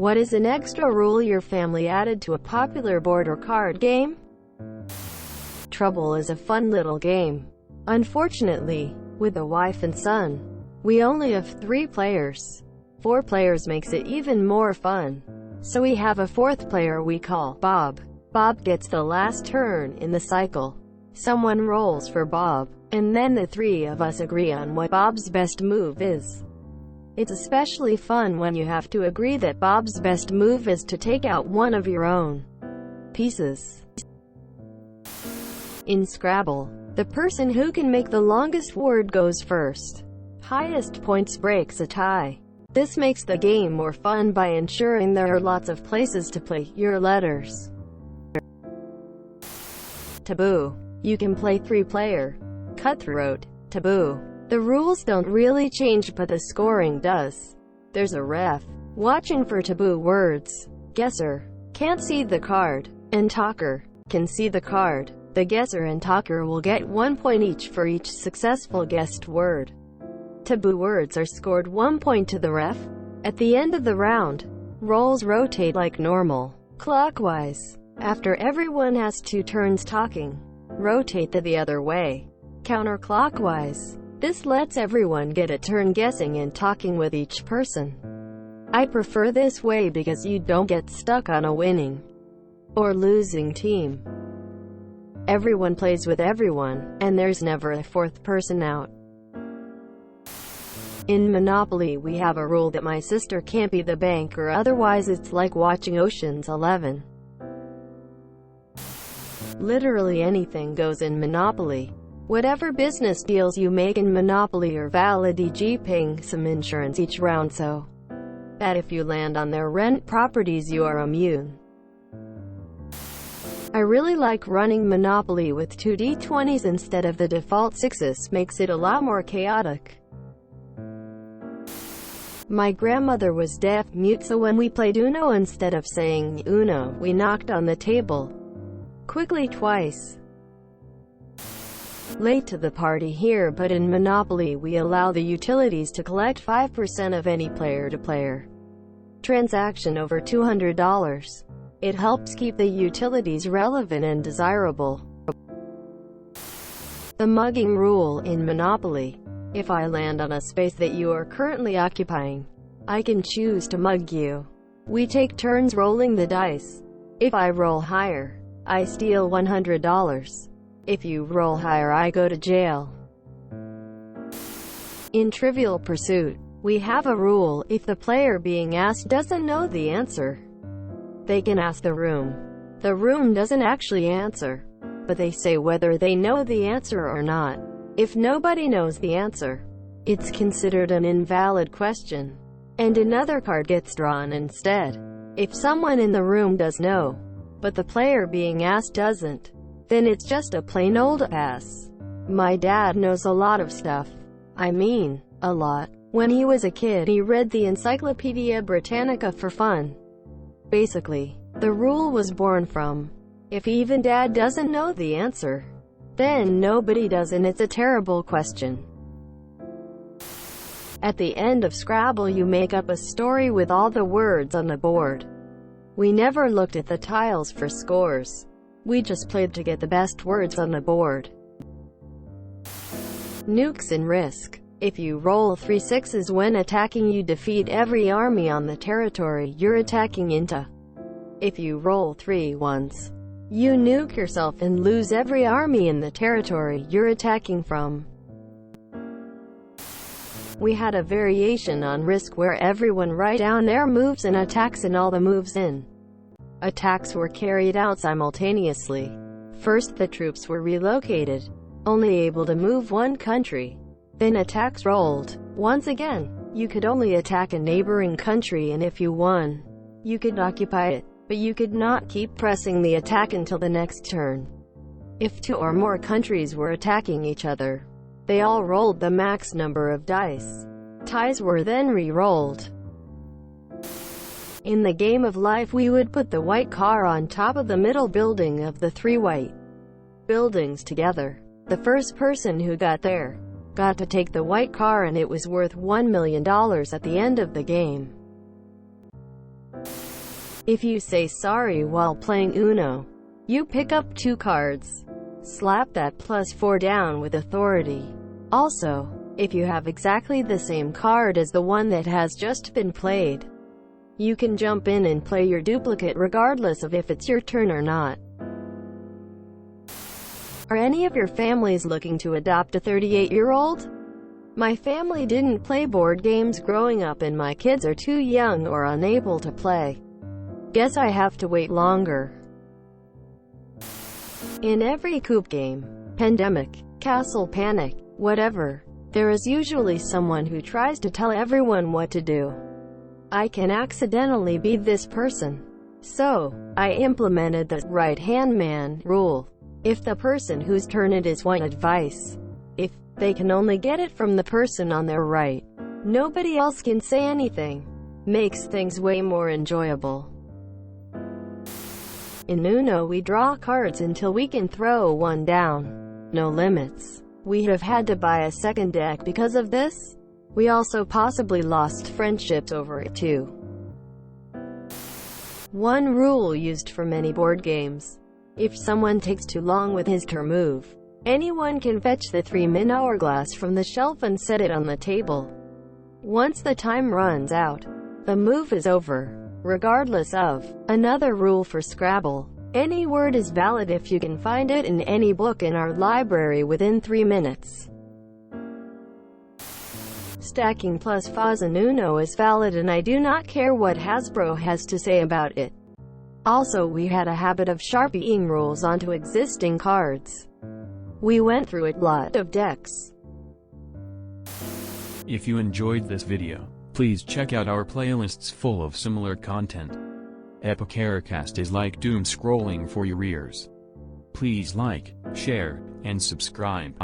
What is an extra rule your family added to a popular board or card game? Trouble is a fun little game. Unfortunately, with a wife and son, we only have 3 players. 4 players makes it even more fun. So we have a 4th player we call Bob. Bob gets the last turn in the cycle. Someone rolls for Bob, and then the 3 of us agree on what Bob's best move is. It's especially fun when you have to agree that Bob's best move is to take out one of your own pieces. In Scrabble, the person who can make the longest word goes first. Highest points breaks a tie. This makes the game more fun by ensuring there are lots of places to play your letters. Taboo. You can play 3-player. Cutthroat. Taboo. The rules don't really change, but the scoring does. There's a ref watching for taboo words. Guesser can't see the card, and talker can see the card. The guesser and talker will get 1 point each for each successful guessed word. Taboo words are scored 1 point to the ref. At the end of the round, roles rotate like normal, clockwise. After everyone has 2 turns talking, rotate the other way, counterclockwise. This lets everyone get a turn guessing and talking with each person. I prefer this way because you don't get stuck on a winning or losing team. Everyone plays with everyone, and there's never a 4th person out. In Monopoly we have a rule that my sister can't be the banker, otherwise it's like watching Ocean's 11. Literally anything goes in Monopoly. Whatever business deals you make in Monopoly are valid, e.g. paying some insurance each round so that if you land on their rent properties you are immune. I really like running Monopoly with 2 d20s instead of the default 6s, makes it a lot more chaotic. My grandmother was deaf-mute, so when we played Uno, instead of saying Uno, we knocked on the table quickly twice. Late to the party here, but in Monopoly we allow the utilities to collect 5% of any player-to-player transaction over $200. It helps keep the utilities relevant and desirable. The mugging rule in Monopoly. If I land on a space that you are currently occupying, I can choose to mug you. We take turns rolling the dice. If I roll higher, I steal $100. If you roll higher, I go to jail. In Trivial Pursuit, we have a rule: if the player being asked doesn't know the answer, they can ask the room. The room doesn't actually answer, but they say whether they know the answer or not. If nobody knows the answer, it's considered an invalid question, and another card gets drawn instead. If someone in the room does know, but the player being asked doesn't, then it's just a plain old pass. My dad knows a lot of stuff. I mean, a lot. When he was a kid, he read the Encyclopedia Britannica for fun. Basically, the rule was born from, if even Dad doesn't know the answer, then nobody does, and it's a terrible question. At the end of Scrabble you make up a story with all the words on the board. We never looked at the tiles for scores. We just played to get the best words on the board. Nukes and Risk. If you roll 3 6s when attacking, you defeat every army on the territory you're attacking into. If you roll 3 1s, you nuke yourself and lose every army in the territory you're attacking from. We had a variation on Risk where everyone write down their moves and attacks and all the moves in attacks were carried out simultaneously. First the troops were relocated, only able to move one country. Then attacks rolled. Once again, you could only attack a neighboring country, and if you won, you could occupy it, but you could not keep pressing the attack until the next turn. If 2 or more countries were attacking each other, they all rolled the max number of dice. Ties were then re-rolled. In the game of life we would put the white car on top of the middle building of the 3 white buildings together. The first person who got there got to take the white car, and it was worth $1 million at the end of the game. If you say sorry while playing Uno, you pick up 2 cards. Slap that +4 down with authority. Also, if you have exactly the same card as the one that has just been played, you can jump in and play your duplicate regardless of if it's your turn or not. Are any of your families looking to adopt a 38-year-old? My family didn't play board games growing up and my kids are too young or unable to play. Guess I have to wait longer. In every coop game, pandemic, castle panic, whatever, there is usually someone who tries to tell everyone what to do. I can accidentally be this person. So, I implemented the right-hand man rule. If the person whose turn it is wants advice, if they can only get it from the person on their right, nobody else can say anything. Makes things way more enjoyable. In Uno we draw cards until we can throw one down. No limits. We have had to buy a second deck because of this. We also possibly lost friendships over it too. One rule used for many board games. If someone takes too long with his turn move, anyone can fetch the 3-min hourglass from the shelf and set it on the table. Once the time runs out, the move is over, regardless of. Another rule for Scrabble. Any word is valid if you can find it in any book in our library within 3 minutes. Stacking +5 in Uno is valid and I do not care what Hasbro has to say about it. Also, we had a habit of sharpieing rules onto existing cards. We went through a lot of decks. If you enjoyed this video, please check out our playlists full of similar content. Epicaricast is like doom scrolling for your ears. Please like, share, and subscribe.